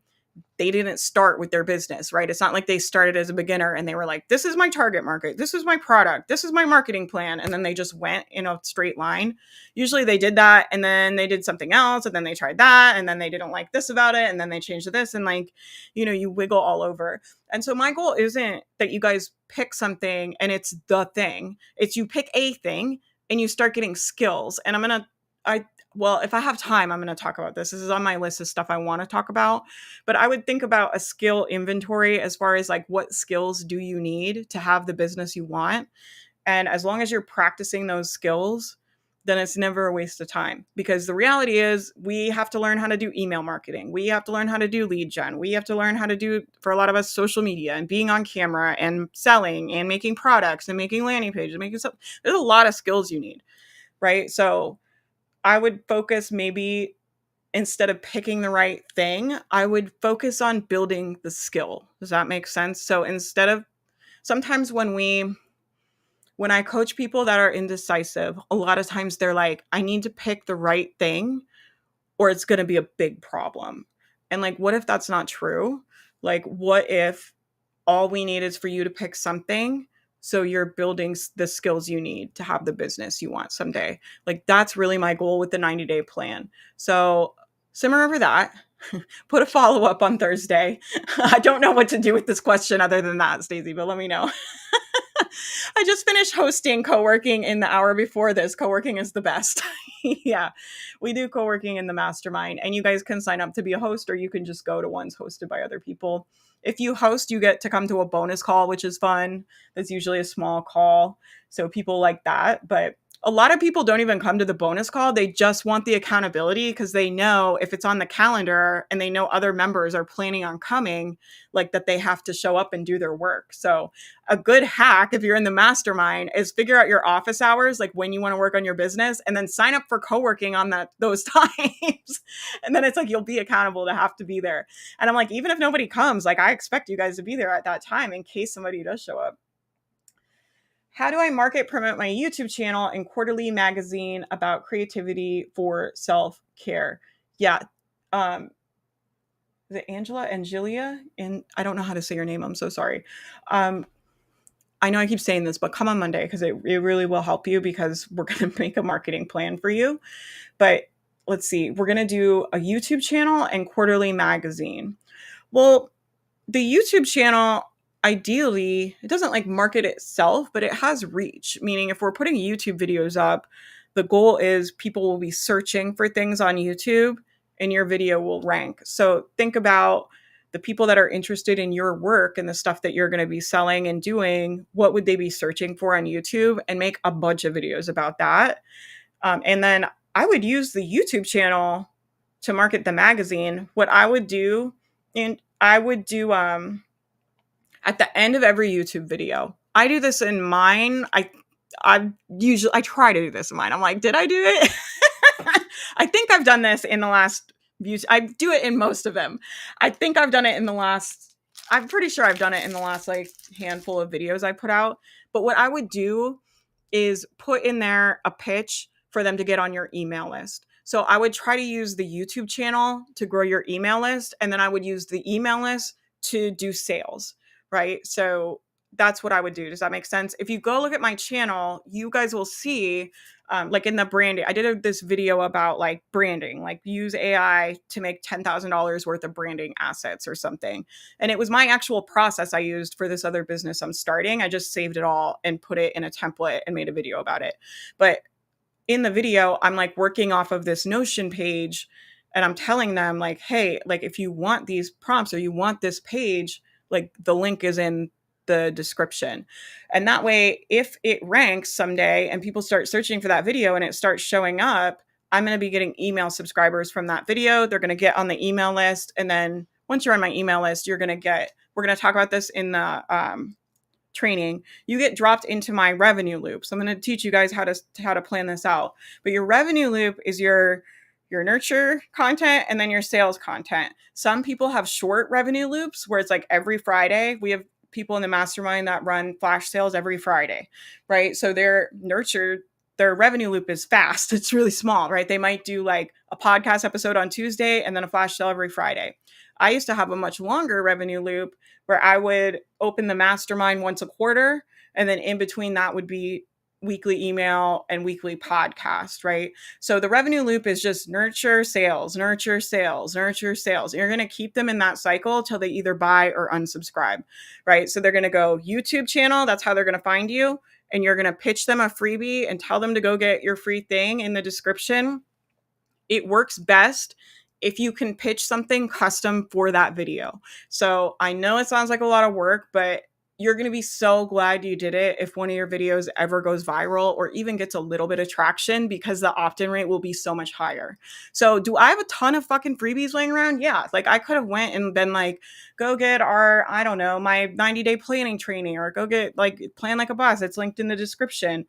they didn't start with their business, right? It's not like they started as a beginner and they were like, this is my target market, this is my product, this is my marketing plan, and then they just went in a straight line. Usually they did that, and then they did something else, and then they tried that, and then they didn't like this about it, and then they changed to this, and, like, you wiggle all over. And so my goal isn't that you guys pick something and it's the thing. It's you pick a thing and you start getting skills. And well, if I have time, I'm going to talk about this. This is on my list of stuff I want to talk about. But I would think about a skill inventory as far as, like, what skills do you need to have the business you want? And as long as you're practicing those skills, then it's never a waste of time. Because the reality is, we have to learn how to do email marketing. We have to learn how to do lead gen. We have to learn how to do, for a lot of us, social media and being on camera and selling and making products and making landing pages and making stuff. There's a lot of skills you need, right? So I would focus, maybe instead of picking the right thing, I would focus on building the skill. Does that make sense? So instead of, sometimes when I coach people that are indecisive, a lot of times they're like, I need to pick the right thing or it's going to be a big problem. And, like, what if that's not true? Like, what if all we need is for you to pick something so you're building the skills you need to have the business you want someday. Like that's really my goal with the 90-day plan. So simmer over that. Put a follow up on Thursday. I don't know what to do with this question other than that, Stacey, but let me know. I just finished hosting co-working in the hour before this. Co-working is the best. Yeah, we do co-working in the mastermind, and you guys can sign up to be a host, or you can just go to ones hosted by other people. If you host, you get to come to a bonus call, which is fun. That's usually a small call, so people like that. But a lot of people don't even come to the bonus call. They just want the accountability because they know if it's on the calendar and they know other members are planning on coming, like that they have to show up and do their work. So a good hack, if you're in the mastermind, is figure out your office hours, like when you want to work on your business, and then sign up for co-working on those times. And then it's like, you'll be accountable to have to be there. And I'm like, even if nobody comes, like I expect you guys to be there at that time in case somebody does show up. How do I market promote my YouTube channel and quarterly magazine about creativity for self-care? Yeah. Is it Angelia? And I don't know how to say your name. I'm so sorry. I know I keep saying this, but come on Monday because it really will help you because we're going to make a marketing plan for you. But let's see. We're going to do a YouTube channel and quarterly magazine. Well, the YouTube channel, ideally, it doesn't like market itself, but it has reach. Meaning if we're putting YouTube videos up, the goal is people will be searching for things on YouTube and your video will rank. So think about the people that are interested in your work and the stuff that you're going to be selling and doing. What would they be searching for on YouTube? And make a bunch of videos about that. And then I would use the YouTube channel to market the magazine. What I would do, and I would do at the end of every YouTube video. I do this in mine. I try to do this in mine. I'm like, did I do it? I think I've done this in the last views. I do it in most of them. I think I've done it in the last, I'm pretty sure I've done it in the last like handful of videos I put out. But what I would do is put in there a pitch for them to get on your email list. So I would try to use the YouTube channel to grow your email list. And then I would use the email list to do sales, right? So that's what I would do. Does that make sense? If you go look at my channel, you guys will see like in the branding, I did this video about like branding, like use AI to make $10,000 worth of branding assets or something. And it was my actual process I used for this other business I'm starting. I just saved it all and put it in a template and made a video about it. But in the video, I'm like working off of this Notion page and I'm telling them like, hey, like if you want these prompts or you want this page, like the link is in the description. And that way, if it ranks someday and people start searching for that video and it starts showing up, I'm going to be getting email subscribers from that video. They're going to get on the email list. And then once you're on my email list, we're going to talk about this in the training, you get dropped into my revenue loop. So I'm going to teach you guys how to plan this out. But your revenue loop is your nurture content and then your sales content. Some people have short revenue loops where it's like every Friday. We have people in the mastermind that run flash sales every Friday, right? So their revenue loop is fast. It's really small, right? They might do like a podcast episode on Tuesday and then a flash sale every Friday. I used to have a much longer revenue loop where I would open the mastermind once a quarter. And then in between that would be weekly email and weekly podcast, right? So the revenue loop is just nurture, sales, nurture, sales, nurture, sales. You're going to keep them in that cycle till they either buy or unsubscribe, right? So they're going to go YouTube channel. That's how they're going to find you. And you're going to pitch them a freebie and tell them to go get your free thing in the description. It works best if you can pitch something custom for that video. So I know it sounds like a lot of work, but you're going to be so glad you did it if one of your videos ever goes viral or even gets a little bit of traction because the opt-in rate will be so much higher. So do I have a ton of fucking freebies laying around? Yeah. Like I could have went and been like, go get our, I don't know, my 90-day planning training or go get like Plan Like a Boss. It's linked in the description.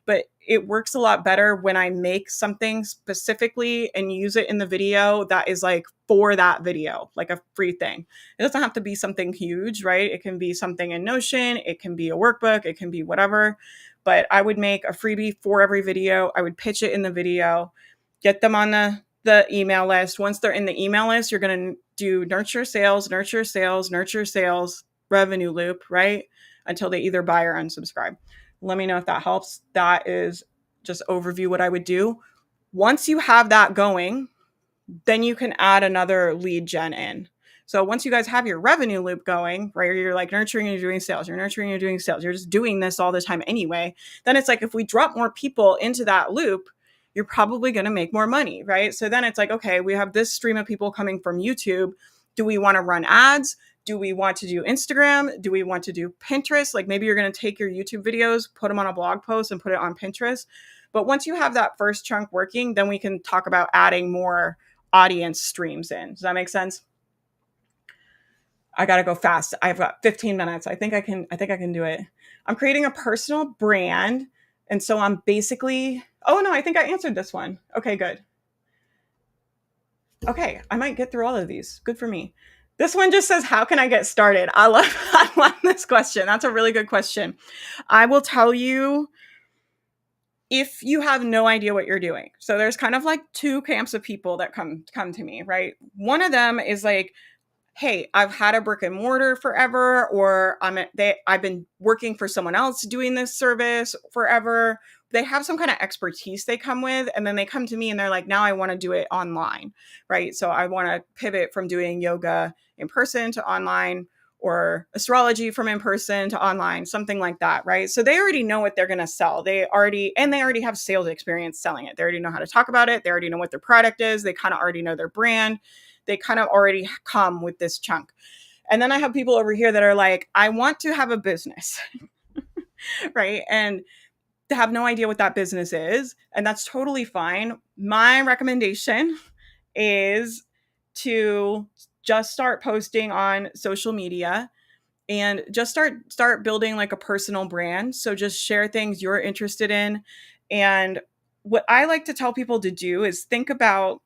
But it works a lot better when I make something specifically and use it in the video that is like for that video, like a free thing. It doesn't have to be something huge, right? It can be something in Notion. It can be a workbook. It can be whatever. But I would make a freebie for every video. I would pitch it in the video, get them on the email list. Once they're in the email list, you're going to do nurture sales, nurture sales, nurture sales, revenue loop, right? until they either buy or unsubscribe. Let me know if that helps. That is just overview what I would do. Once you have that going, then you can add another lead gen in. So once you guys have your revenue loop going, right, you're like nurturing and doing sales, you're nurturing and doing sales, you're just doing this all the time anyway, then it's like if we drop more people into that loop, you're probably going to make more money, right? So then it's like, okay, we have this stream of people coming from YouTube. Do we want to run ads? Do we want to do Instagram? Do we want to do Pinterest? Like maybe you're going to take your YouTube videos, put them on a blog post and put it on Pinterest. But once you have that first chunk working, then we can talk about adding more audience streams in. Does that make sense? I got to go fast. I've got 15 minutes. I think I can do it. I'm creating a personal brand. And so I'm basically, oh no, I think I answered this one. Okay, good. Okay, I might get through all of these. Good for me. This one just says, how can I get started? I love this question. That's a really good question. I will tell you if you have no idea what you're doing. So there's kind of like two camps of people that come to me, right? One of them is like, hey, I've had a brick and mortar forever, or I've been working for someone else doing this service forever. They have some kind of expertise they come with, and then they come to me and they're like, now I want to do it online, right? So I want to pivot from doing yoga in person to online, or astrology from in person to online, something like that, right? So they already know what they're going to sell. They already have sales experience selling it. They already know how to talk about it. They already know what their product is. They kind of already know their brand. They kind of already come with this chunk. And then I have people over here that are like, I want to have a business, right? And they have no idea what that business is. And that's totally fine. My recommendation is to just start posting on social media and just start building like a personal brand. So just share things you're interested in. And what I like to tell people to do is think about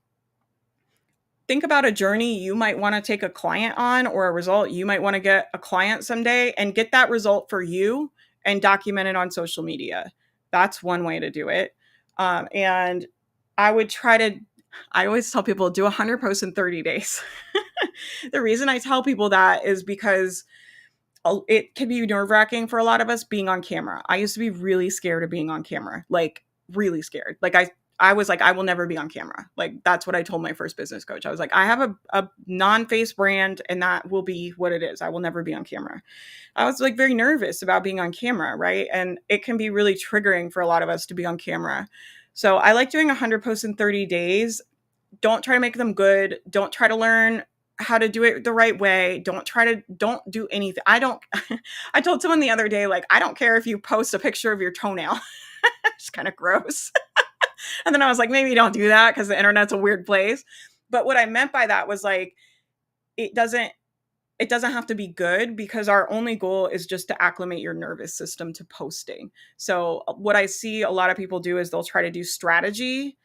a journey you might want to take a client on, or a result you might want to get a client someday, and get that result for you and document it on social media. That's one way to do it. And I always tell people, do 100 posts in 30 days. The reason I tell people that is because it can be nerve-wracking for a lot of us being on camera. I used to be really scared of being on camera, like really scared. Like I was like, I will never be on camera. Like that's what I told my first business coach. I was like, I have a non-face brand and that will be what it is. I will never be on camera. I was like very nervous about being on camera, right? And it can be really triggering for a lot of us to be on camera. So I like doing 100 posts in 30 days. Don't try to make them good. Don't try to learn how to do it the right way. Don't do anything. I told someone the other day, like, I don't care if you post a picture of your toenail. It's kind of gross. And then I was like, maybe don't do that because the internet's a weird place. But what I meant by that was like, it doesn't have to be good, because our only goal is just to acclimate your nervous system to posting. So what I see a lot of people do is they'll try to do strategy,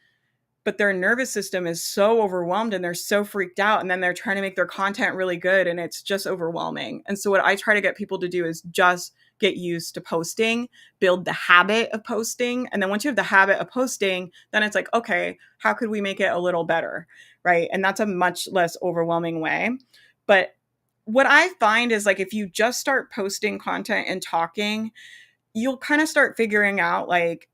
but their nervous system is so overwhelmed and they're so freaked out. And then they're trying to make their content really good and it's just overwhelming. And so what I try to get people to do is just get used to posting, build the habit of posting. And then once you have the habit of posting, then it's like, okay, how could we make it a little better? Right. And that's a much less overwhelming way. But what I find is like, if you just start posting content and talking, you'll kind of start figuring out like,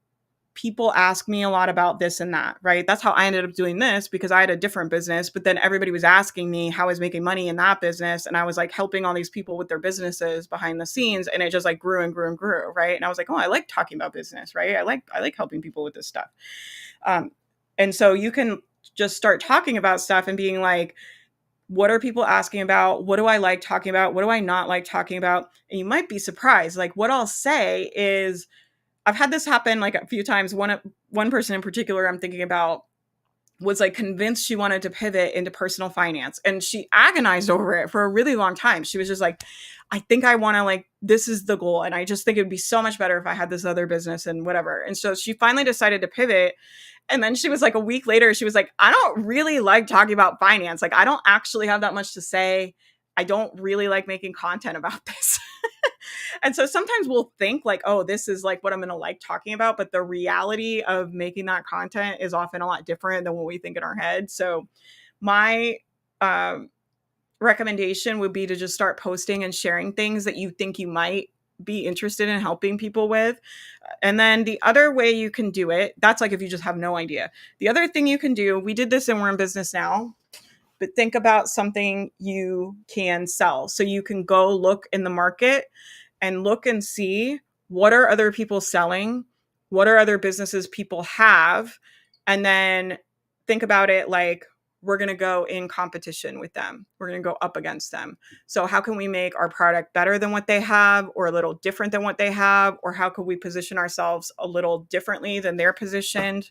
people ask me a lot about this and that, right? That's how I ended up doing this, because I had a different business, but then everybody was asking me how I was making money in that business. And I was like helping all these people with their businesses behind the scenes. And it just like grew and grew and grew. Right. And I was like, oh, I like talking about business, right? I like helping people with this stuff. And so you can just start talking about stuff and being like, what are people asking about? What do I like talking about? What do I not like talking about? And you might be surprised. Like what I'll say is, I've had this happen like a few times. One person in particular I'm thinking about was like convinced she wanted to pivot into personal finance, and she agonized over it for a really long time. She was just like, I think I want to, like, this is the goal. And I just think it'd be so much better if I had this other business and whatever. And so she finally decided to pivot. And then she was like, a week later, she was like, I don't really like talking about finance. Like, I don't actually have that much to say. I don't really like making content about this. And so sometimes we'll think like, oh, this is like what I'm going to like talking about. But the reality of making that content is often a lot different than what we think in our head. So my recommendation would be to just start posting and sharing things that you think you might be interested in helping people with. And then the other way you can do it, that's like if you just have no idea. The other thing you can do, we did this and We're in Business Now, but think about something you can sell. So you can go look in the market and look and see what are other people selling, what are other businesses people have, and then think about it like we're going to go in competition with them. We're going to go up against them. So how can we make our product better than what they have or a little different than what they have? Or how could we position ourselves a little differently than they're positioned?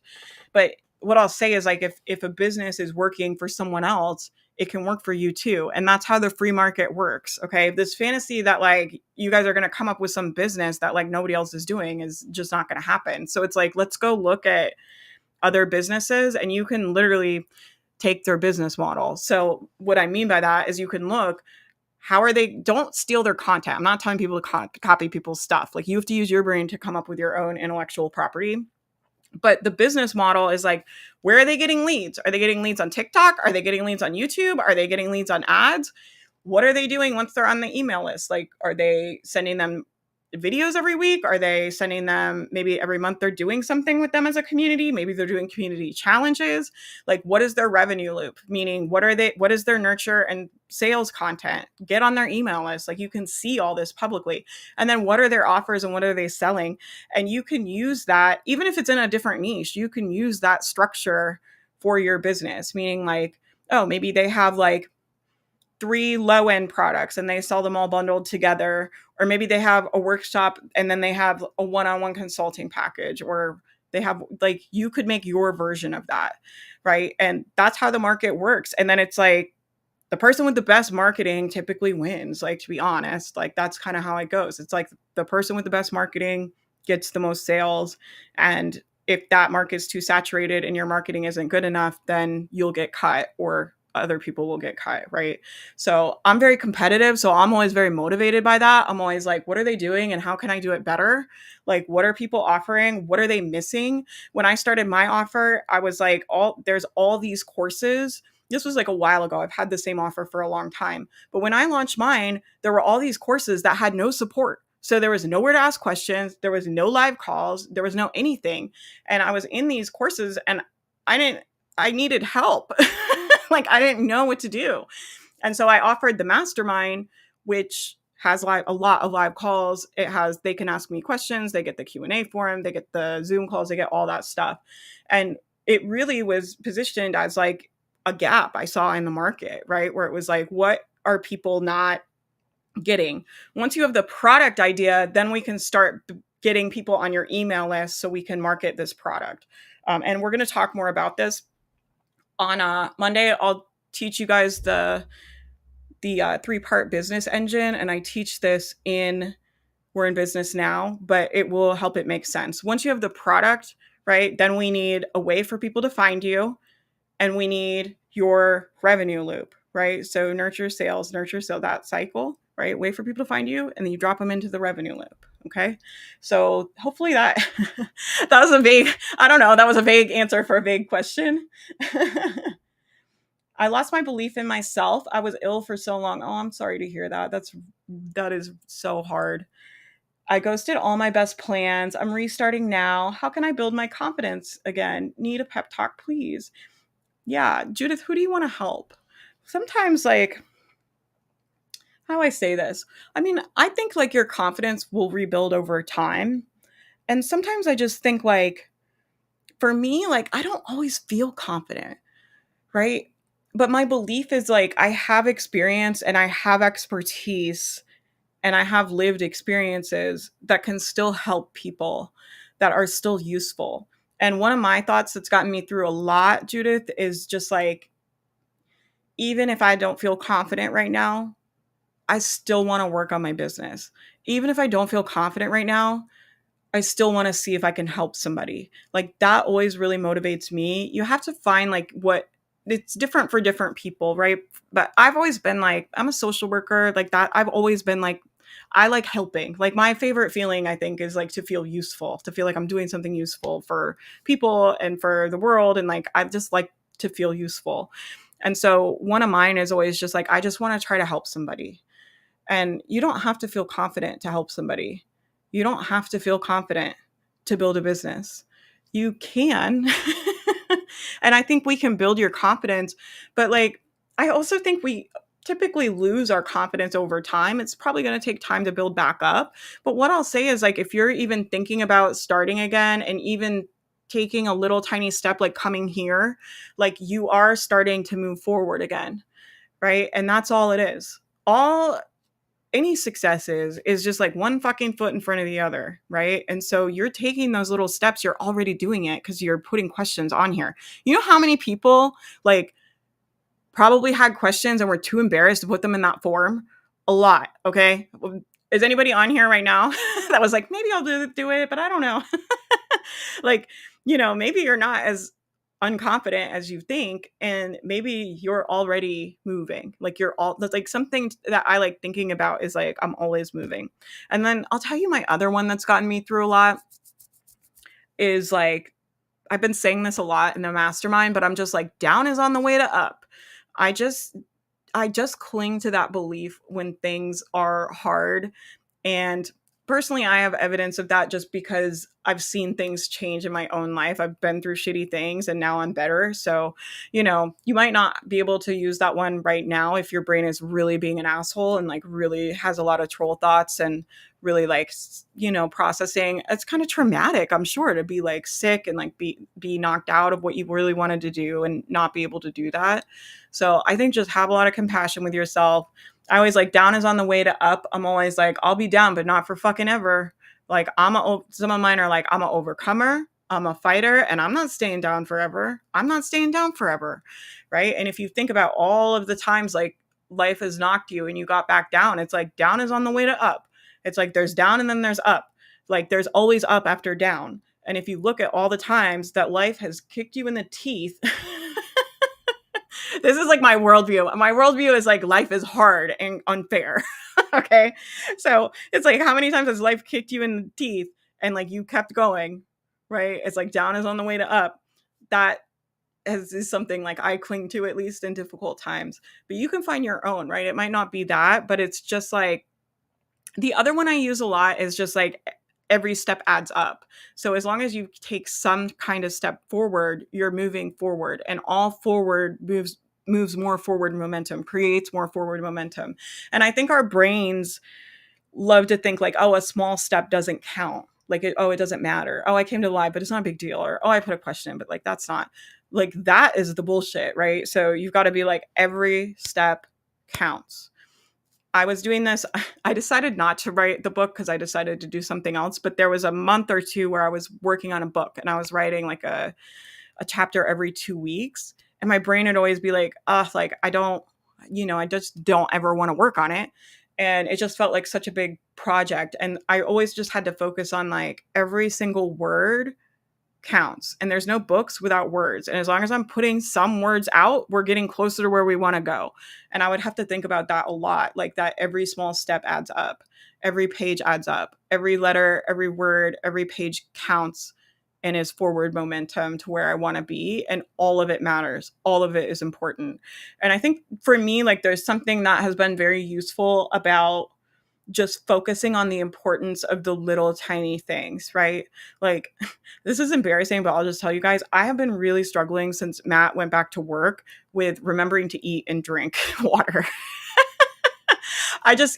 But what I'll say is like if a business is working for someone else, it can work for you too. And that's how the free market works. Okay. This fantasy that like you guys are going to come up with some business that like nobody else is doing is just not going to happen. So it's like, let's go look at other businesses and you can literally take their business model. So what I mean by that is you can look, how are they, don't steal their content. I'm not telling people to copy people's stuff. Like you have to use your brain to come up with your own intellectual property. But the business model is like, where are they getting leads? Are they getting leads on TikTok? Are they getting leads on YouTube? Are they getting leads on ads? What are they doing once they're on the email list? Like, are they sending them videos every week? Are they sending them maybe every month they're doing something with them as a community? Maybe they're doing community challenges. Like what is their revenue loop? Meaning what is their nurture and sales content? Get on their email list. Like you can see all this publicly. And then what are their offers and what are they selling? And you can use that, even if it's in a different niche, you can use that structure for your business. Meaning like, oh, maybe they have like 3 low-end products and they sell them all bundled together, or maybe they have a workshop and then they have a one-on-one consulting package, or they have like, you could make your version of that, right? And that's how the market works. And then it's like the person with the best marketing typically wins, like, to be honest. Like that's kind of how it goes. It's like the person with the best marketing gets the most sales, and if that market's too saturated and your marketing isn't good enough, then you'll get cut or other people will get cut, right? So I'm very competitive. So I'm always very motivated by that. I'm always like, what are they doing and how can I do it better? Like, what are people offering? What are they missing? When I started my offer, I was like, there's all these courses. This was like a while ago. I've had the same offer for a long time. But when I launched mine, there were all these courses that had no support. So there was nowhere to ask questions. There was no live calls. There was no anything. And I was in these courses and I needed help. Like I didn't know what to do. And so I offered the mastermind, which has a lot of live calls. They can ask me questions. They get the Q&A forum. They get the Zoom calls. They get all that stuff. And it really was positioned as like a gap I saw in the market, right? Where it was like, what are people not getting? Once you have the product idea, then we can start getting people on your email list so we can market this product. And we're going to talk more about this on Monday. I'll teach you guys the 3-part business engine, and I teach this in We're in Business Now, but it will help it make sense. Once you have the product, right, then we need a way for people to find you, and we need your revenue loop, right? So nurture, sale, that cycle, right? Way for people to find you, and then you drop them into the revenue loop. Okay. So hopefully that was that was a vague answer for a vague question. I lost my belief in myself. I was ill for so long. Oh, I'm sorry to hear that. That is so hard. I ghosted all my best plans. I'm restarting now. How can I build my confidence again? Need a pep talk, please. Yeah, Judith, who do you want to help? Sometimes like, how do I say this? I mean, I think like your confidence will rebuild over time. And sometimes I just think like, for me, like I don't always feel confident, right? But my belief is like I have experience and I have expertise and I have lived experiences that can still help people, that are still useful. And one of my thoughts that's gotten me through a lot, Judith, is just like, even if I don't feel confident right now, I still want to work on my business. Even if I don't feel confident right now, I still want to see if I can help somebody. Like that always really motivates me. You have to find like it's different for different people, right? But I've always been like, I'm a social worker like that. I've always been like, I like helping. Like my favorite feeling, I think, is like to feel useful, to feel like I'm doing something useful for people and for the world. And like, I just like to feel useful. And so one of mine is always just like, I just want to try to help somebody. And you don't have to feel confident to help somebody. You don't have to feel confident to build a business. You can. And I think we can build your confidence. But like, I also think we typically lose our confidence over time. It's probably going to take time to build back up. But what I'll say is, like, if you're even thinking about starting again and even taking a little tiny step, like coming here, like you are starting to move forward again. Right. And that's all it is. All any success is just like one fucking foot in front of the other, right? And so you're taking those little steps, you're already doing it because you're putting questions on here. You know how many people like probably had questions and were too embarrassed to put them in that form? A lot, okay? Is anybody on here right now that was like, maybe I'll do it, but I don't know. Like, maybe you're not as unconfident as you think, and maybe you're already moving. Like you're all that's like something that I like thinking about is like I'm always moving. And then I'll tell you my other one that's gotten me through a lot is like I've been saying this a lot in the mastermind, but I'm just like down is on the way to up. I just I just cling to that belief when things are hard. And personally, I have evidence of that just because I've seen things change in my own life. I've been through shitty things and now I'm better. So, you might not be able to use that one right now if your brain is really being an asshole and like really has a lot of troll thoughts and really like, processing. It's kind of traumatic, I'm sure, to be like sick and like be knocked out of what you really wanted to do and not be able to do that. So I think just have a lot of compassion with yourself. I always like down is on the way to up. I'm always like, I'll be down, but not for fucking ever. Like some of mine are like, I'm an overcomer, I'm a fighter, and I'm not staying down forever. I'm not staying down forever. Right. And if you think about all of the times like life has knocked you and you got back down, it's like down is on the way to up. It's like there's down and then there's up. Like there's always up after down. And if you look at all the times that life has kicked you in the teeth, this is like my worldview. My worldview is like life is hard and unfair. Okay. So it's like, how many times has life kicked you in the teeth and like you kept going, right? It's like down is on the way to up. That is something like I cling to, at least in difficult times. But you can find your own, right? It might not be that, but it's just like the other one I use a lot is just like every step adds up. So as long as you take some kind of step forward, you're moving forward, and all forward moves more forward momentum, creates more forward momentum. And I think our brains love to think like, oh, a small step doesn't count. Like, it doesn't matter. Oh, I came to live, but it's not a big deal. Or, oh, I put a question in, but like, that's not like, that is the bullshit, right? So you've got to be like, every step counts. I was doing this. I decided not to write the book because I decided to do something else. But there was a month or two where I was working on a book and I was writing like a chapter every 2 weeks. And my brain would always be like, like I don't, I just don't ever want to work on it. And it just felt like such a big project. And I always just had to focus on like every single word counts, and there's no books without words, and as long as I'm putting some words out, we're getting closer to where we want to go. And I would have to think about that a lot, like that every small step adds up, every page adds up, every letter, every word, every page counts and is forward momentum to where I want to be, and all of it matters, all of it is important. And I think for me, like, there's something that has been very useful about just focusing on the importance of the little tiny things, right? Like, this is embarrassing, but I'll just tell you guys, I have been really struggling since Matt went back to work with remembering to eat and drink water.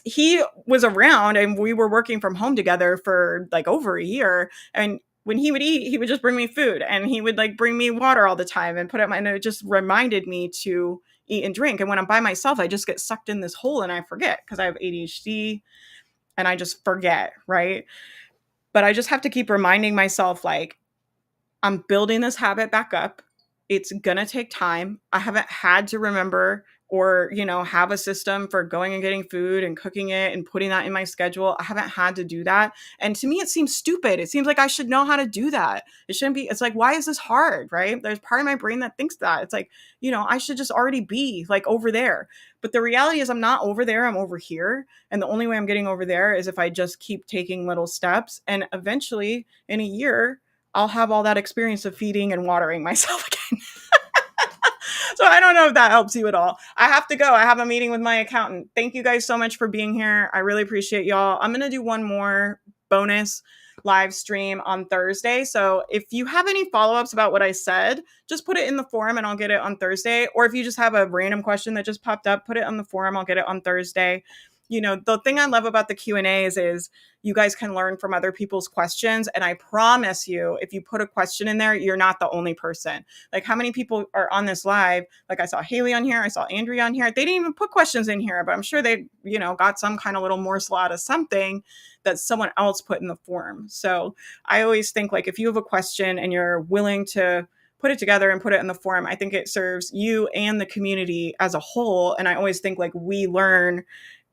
He was around and we were working from home together for like over a year. And when he would eat, he would just bring me food, and he would like bring me water all the time and put it and it just reminded me to eat and drink. And when I'm by myself, I just get sucked in this hole and I forget because I have ADHD and I just forget, right? But I just have to keep reminding myself, like, I'm building this habit back up. It's going to take time. I haven't had to remember or, have a system for going and getting food and cooking it and putting that in my schedule. I haven't had to do that. And to me, it seems stupid. It seems like I should know how to do that. It shouldn't be. It's like, why is this hard, right? There's part of my brain that thinks that. It's like, I should just already be like over there. But the reality is I'm not over there. I'm over here. And the only way I'm getting over there is if I just keep taking little steps. And eventually in a year, I'll have all that experience of feeding and watering myself again. So I don't know if that helps you at all. I have to go. I have a meeting with my accountant. Thank you guys so much for being here. I really appreciate y'all. I'm going to do one more bonus live stream on Thursday. So if you have any follow-ups about what I said, just put it in the forum and I'll get it on Thursday. Or if you just have a random question that just popped up, put it on the forum. I'll get it on Thursday. You know, the thing I love about the Q&As is you guys can learn from other people's questions. And I promise you, if you put a question in there, you're not the only person. Like, how many people are on this live? Like, I saw Haley on here. I saw Andrea on here. They didn't even put questions in here, but I'm sure they, you know, got some kind of little morsel out of something that someone else put in the form. So I always think, like, if you have a question and you're willing to put it together and put it in the forum, I think it serves you and the community as a whole. And I always think, like, we learn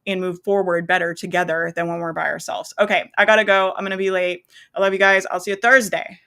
and move forward better together than when we're by ourselves. Okay, I gotta go. I'm gonna be late. I love you guys. I'll see you Thursday.